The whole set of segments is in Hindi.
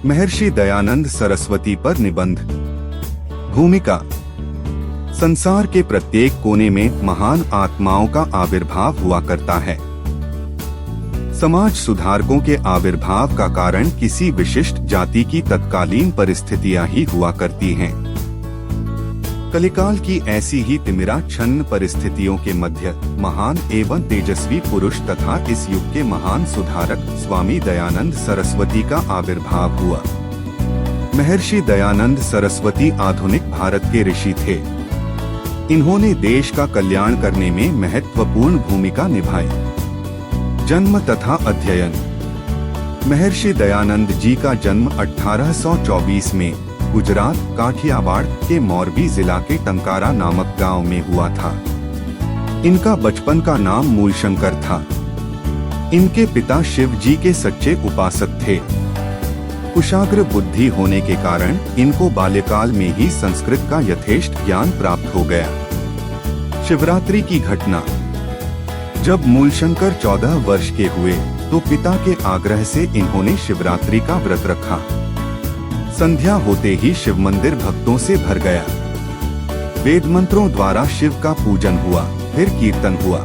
महर्षि दयानंद सरस्वती पर निबंध। भूमिका। संसार के प्रत्येक कोने में महान आत्माओं का आविर्भाव हुआ करता है। समाज सुधारकों के आविर्भाव का कारण किसी विशिष्ट जाति की तत्कालीन परिस्थितियां ही हुआ करती हैं। कलिकाल की ऐसी ही तिमिराच्छन्न परिस्थितियों के मध्य महान एवं तेजस्वी पुरुष तथा इस युग के महान सुधारक स्वामी दयानंद सरस्वती का आविर्भाव हुआ। महर्षि दयानंद सरस्वती आधुनिक भारत के ऋषि थे। इन्होंने देश का कल्याण करने में महत्वपूर्ण भूमिका निभाई। जन्म तथा अध्ययन। महर्षि दयानंद जी का जन्म 1824 में गुजरात काठियावाड़ के मोरबी जिला के टंकारा नामक गांव में हुआ था। इनका बचपन का नाम मूलशंकर था। इनके पिता शिव जी के सच्चे उपासक थे। कुशाग्र बुद्धि होने के कारण इनको बाल्यकाल में ही संस्कृत का यथेष्ट ज्ञान प्राप्त हो गया। शिवरात्रि की घटना। जब मूलशंकर 14 वर्ष के हुए तो पिता के आग्रह से इन्होंने शिवरात्रि का व्रत रखा। संध्या होते ही शिव मंदिर भक्तों से भर गया। वेद मंत्रों द्वारा शिव का पूजन हुआ, फिर कीर्तन हुआ।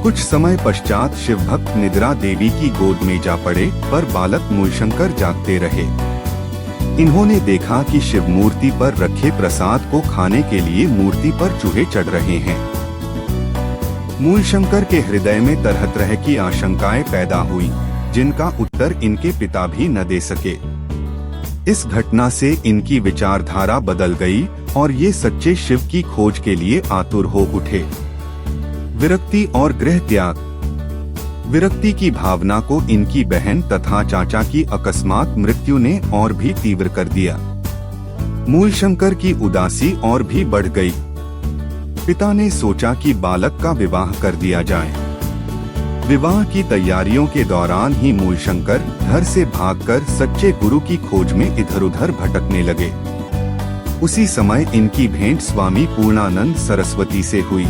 कुछ समय पश्चात शिव भक्त निद्रा देवी की गोद में जा पड़े, पर बालक मूलशंकर जागते रहे। इन्होंने देखा कि शिव मूर्ति पर रखे प्रसाद को खाने के लिए मूर्ति पर चूहे चढ़ रहे हैं। मूलशंकर के हृदय में तरह तरह की आशंकाएं पैदा हुई, जिनका उत्तर इनके पिता भी न दे सके। इस घटना से इनकी विचारधारा बदल गई और ये सच्चे शिव की खोज के लिए आतुर हो उठे। विरक्ति और गृह त्याग। विरक्ति की भावना को इनकी बहन तथा चाचा की अकस्मात मृत्यु ने और भी तीव्र कर दिया। मूलशंकर की उदासी और भी बढ़ गई। पिता ने सोचा कि बालक का विवाह कर दिया जाए। विवाह की तैयारियों के दौरान ही मूलशंकर घर से भागकर सच्चे गुरु की खोज में इधर उधर भटकने लगे। उसी समय इनकी भेंट स्वामी पूर्णानंद सरस्वती से हुई।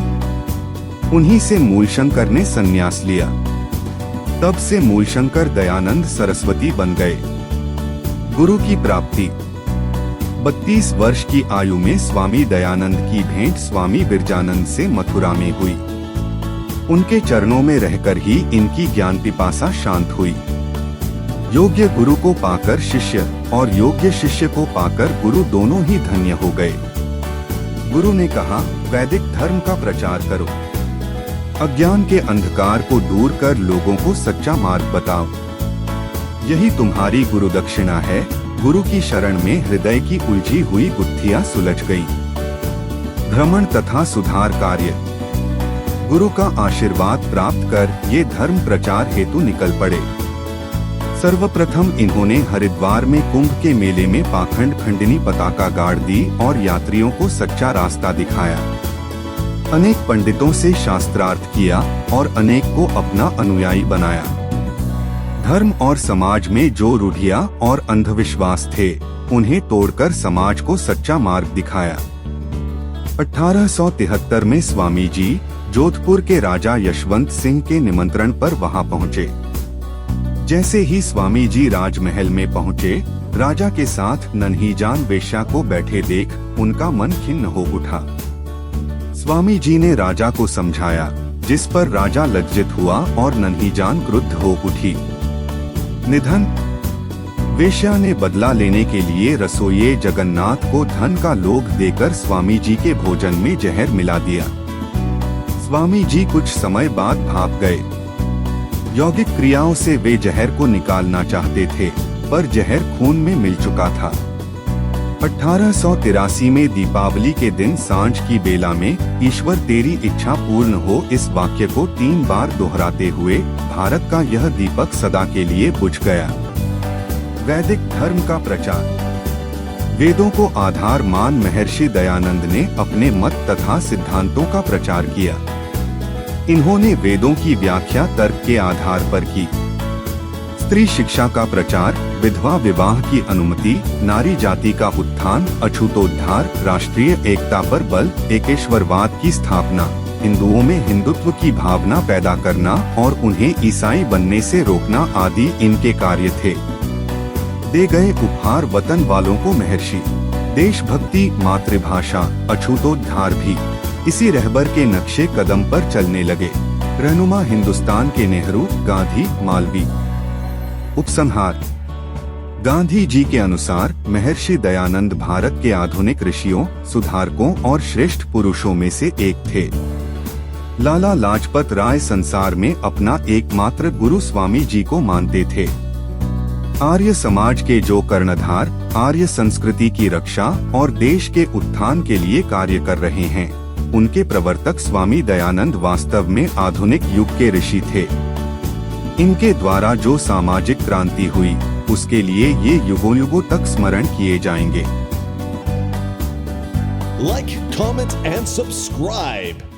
उन्हीं से मूलशंकर ने संन्यास लिया। तब से मूलशंकर दयानंद सरस्वती बन गए। गुरु की प्राप्ति। 32 वर्ष की आयु में स्वामी दयानंद की भेंट स्वामी बिरजानंद से मथुरा में हुई। उनके चरणों में रहकर ही इनकी ज्ञान पिपासा शांत हुई। योग्य गुरु को पाकर शिष्य और योग्य शिष्य को पाकर गुरु दोनों ही धन्य हो गए। गुरु ने कहा, वैदिक धर्म का प्रचार करो। अज्ञान के अंधकार को दूर कर लोगों को सच्चा मार्ग बताओ। यही तुम्हारी गुरु दक्षिणा है। गुरु की शरण में हृदय की उलझी हुई गुत्थियां सुलझ गई। भ्रमण तथा सुधार कार्य। गुरु का आशीर्वाद प्राप्त कर ये धर्म प्रचार हेतु निकल पड़े। सर्वप्रथम इन्होंने हरिद्वार में कुंभ के मेले में पाखंड खंडिनी पताका गाड़ दी और यात्रियों को सच्चा रास्ता दिखाया। अनेक पंडितों से शास्त्रार्थ किया और अनेक को अपना अनुयायी बनाया। धर्म और समाज में जो रूढ़ियां और अंधविश्वास थे, उन्हें तोड़कर समाज को सच्चा मार्ग दिखाया। 1873 में स्वामी जी जोधपुर के राजा यशवंत सिंह के निमंत्रण पर वहां पहुंचे। जैसे ही स्वामी जी राजमहल में पहुंचे, राजा के साथ नन्हीजान वेश्या को बैठे देख उनका मन खिन्न हो उठा। स्वामी जी ने राजा को समझाया, जिस पर राजा लज्जित हुआ और नन्हीजान क्रुद्ध हो उठी। निधन। वेश्या ने बदला लेने के लिए रसोइये जगन्नाथ को धन का लोभ देकर स्वामी जी के भोजन में जहर मिला दिया। स्वामी जी कुछ समय बाद भाग गए। यौगिक क्रियाओं से वे जहर को निकालना चाहते थे, पर जहर खून में मिल चुका था। 1883 में दीपावली के दिन सांझ की बेला में ईश्वर तेरी इच्छा पूर्ण हो इस वाक्य को 3 बार दोहराते हुए भारत का यह दीपक सदा के लिए बुझ गया। वैदिक धर्म का प्रचार। वेदों को आधार मान महर्षि दयानंद ने अपने मत तथा सिद्धांतों का प्रचार किया। इन्होंने वेदों की व्याख्या तर्क के आधार पर की। स्त्री शिक्षा का प्रचार, विधवा विवाह की अनुमति, नारी जाति का उत्थान, अछूतोद्धार, राष्ट्रीय एकता पर बल, एकेश्वरवाद की स्थापना, हिंदुओं में हिंदुत्व की भावना पैदा करना और उन्हें ईसाई बनने से रोकना आदि इनके कार्य थे। दे गए उपहार वतन वालों को महर्षि देशभक्ति, मातृभाषा, अछूतोद्धार भी इसी रहबर के नक्शे कदम पर चलने लगे। रहनुमा हिंदुस्तान के नेहरू, गांधी, मालवीय। उपसंहार। गांधी जी के अनुसार महर्षि दयानंद भारत के आधुनिक ऋषियों, सुधारकों और श्रेष्ठ पुरुषों में से एक थे। लाला लाजपत राय संसार में अपना एकमात्र गुरु स्वामी जी को मानते थे। आर्य समाज के जो कर्णधार आर्य संस्कृति की रक्षा और देश के उत्थान के लिए कार्य कर रहे हैं, उनके प्रवर्तक स्वामी दयानंद वास्तव में आधुनिक युग के ऋषि थे। इनके द्वारा जो सामाजिक क्रांति हुई, उसके लिए ये युगों युगों तक स्मरण किए जाएंगे। Like, comment and subscribe.